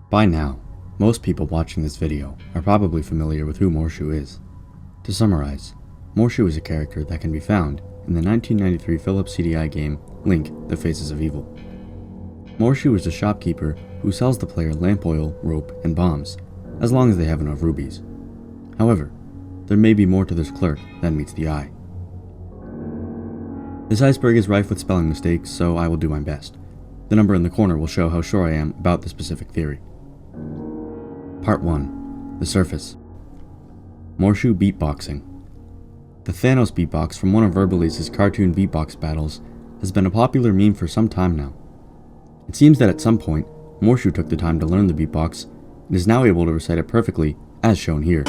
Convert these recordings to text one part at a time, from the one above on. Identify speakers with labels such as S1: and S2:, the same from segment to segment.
S1: By now, most people watching this video are probably familiar with who Morshu is. To summarize, Morshu is a character that can be found in the 1993 Philips CDI game Link: The Faces of Evil. Morshu is a shopkeeper who sells the player lamp oil, rope, and bombs, as long as they have enough rubies. However, there may be more to this clerk than meets the eye. This iceberg is rife with spelling mistakes, so I will do my best. The number in the corner will show how sure I am about the specific theory. Part 1. The Surface. Morshu Beatboxing. The Thanos beatbox from one of Verbalise's cartoon beatbox battles has been a popular meme for some time now. It seems that at some point, Morshu took the time to learn the beatbox and is now able to recite it perfectly, as shown here.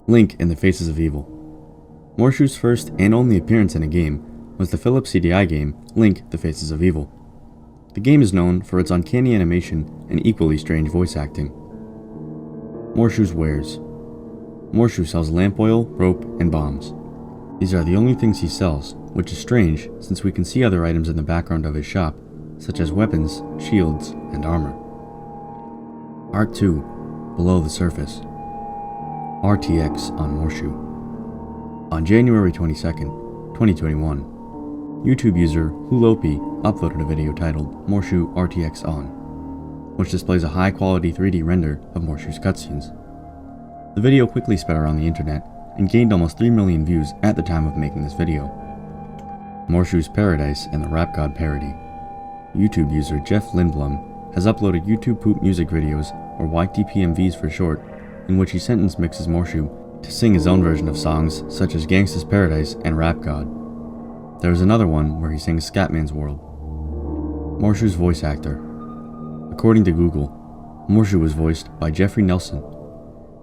S1: Link in the Faces of Evil. Morshu's first and only appearance in a game was the Philips CDI game Link: The Faces of Evil. The game is known for its uncanny animation and equally strange voice acting. Morshu's wares. Morshu sells lamp oil, rope, and bombs. These are the only things he sells, which is strange since we can see other items in the background of his shop, such as weapons, shields, and armor. Part 2. Below the Surface. RTX on Morshu. On January 22nd, 2021, YouTube user Hulopi uploaded a video titled Morshu RTX On, which displays a high-quality 3D render of Morshu's cutscenes. The video quickly spread around the internet and gained almost 3 million views at the time of making this video. Morshu's Paradise and the Rap God Parody. YouTube user Jeff Lindblom has uploaded YouTube Poop music videos, or YTPMVs for short, in which he sentence mixes Morshu to sing his own version of songs such as Gangsta's Paradise and Rap God. There is another one where he sings Scatman's World. Morshu's voice actor. According to Google, Morshu was voiced by Jeffrey Nelson.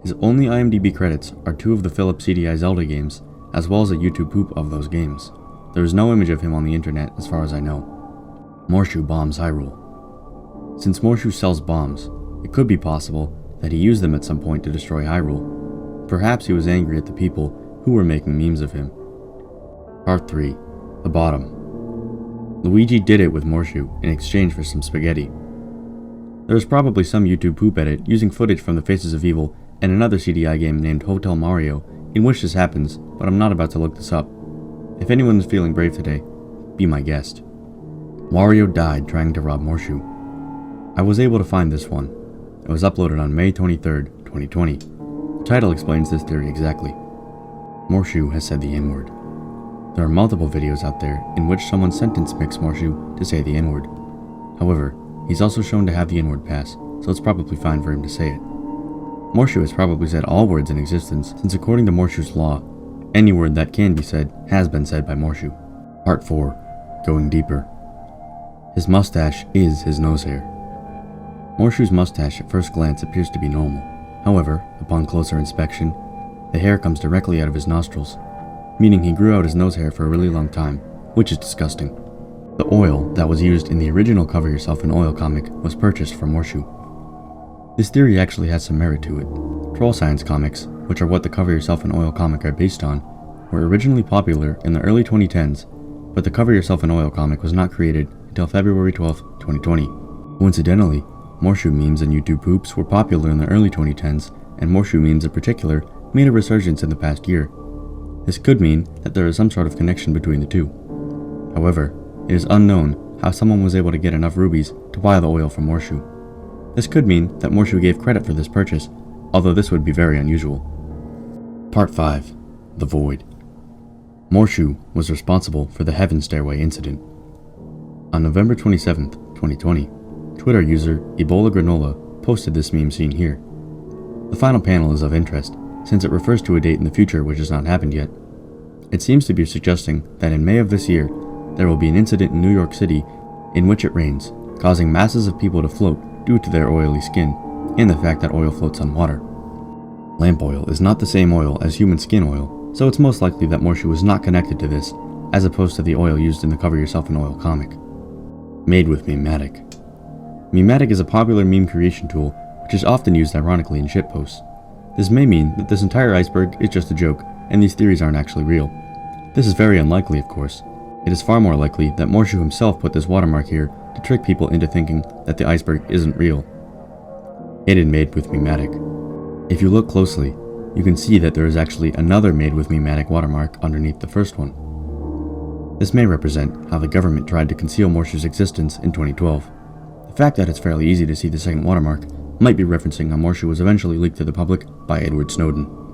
S1: His only IMDb credits are 2 of the Philips CDI Zelda games, as well as a YouTube poop of those games. There is no image of him on the internet as far as I know. Morshu bombs Hyrule. Since Morshu sells bombs, it could be possible that he used them at some point to destroy Hyrule. Perhaps he was angry at the people who were making memes of him. Part 3. The Bottom. Luigi did it with Morshu in exchange for some spaghetti. There is probably some YouTube poop edit using footage from the Faces of Evil and another CDI game named Hotel Mario in which this happens, but I'm not about to look this up. If anyone is feeling brave today, be my guest. Wario died trying to rob Morshu. I was able to find this one. It was uploaded on May 23rd, 2020. The title explains this theory exactly. Morshu has said the N-word. There are multiple videos out there in which someone sentence mixed Morshu to say the N-word. However, he's also shown to have the N-word pass, so it's probably fine for him to say it. Morshu has probably said all words in existence, since according to Morshu's law, any word that can be said has been said by Morshu. Part 4. Going deeper. His mustache is his nose hair. Morshu's mustache at first glance appears to be normal. However, upon closer inspection, the hair comes directly out of his nostrils, meaning he grew out his nose hair for a really long time, which is disgusting. The oil that was used in the original Cover Yourself in Oil comic was purchased from Morshu. This theory actually has some merit to it. Troll Science comics, which are what the Cover Yourself in Oil comic are based on, were originally popular in the early 2010s, but the Cover Yourself in Oil comic was not created until February 12, 2020. Coincidentally, Morshu memes and YouTube poops were popular in the early 2010s, and Morshu memes in particular made a resurgence in the past year. This could mean that there is some sort of connection between the two. However, it is unknown how someone was able to get enough rubies to buy the oil from Morshu. This could mean that Morshu gave credit for this purchase, although this would be very unusual. Part 5. The Void. Morshu was responsible for the Heaven Stairway incident. On November 27, 2020, Twitter user Ebola Granola posted this meme seen here. The final panel is of interest, since it refers to a date in the future which has not happened yet. It seems to be suggesting that in May of this year, there will be an incident in New York City in which it rains, causing masses of people to float due to their oily skin, and the fact that oil floats on water. Lamp oil is not the same oil as human skin oil, so it's most likely that Morshu was not connected to this, as opposed to the oil used in the Cover Yourself in Oil comic. Made with Mematic. Mematic is a popular meme creation tool, which is often used ironically in shitposts. This may mean that this entire iceberg is just a joke, and these theories aren't actually real. This is very unlikely, of course. It is far more likely that Morshu himself put this watermark here to trick people into thinking that the iceberg isn't real. It is made with Mematic. If you look closely, you can see that there is actually another made with Mematic watermark underneath the first one. This may represent how the government tried to conceal Morshu's existence in 2012. The fact that it's fairly easy to see the second watermark might be referencing how Morshu was eventually leaked to the public by Edward Snowden.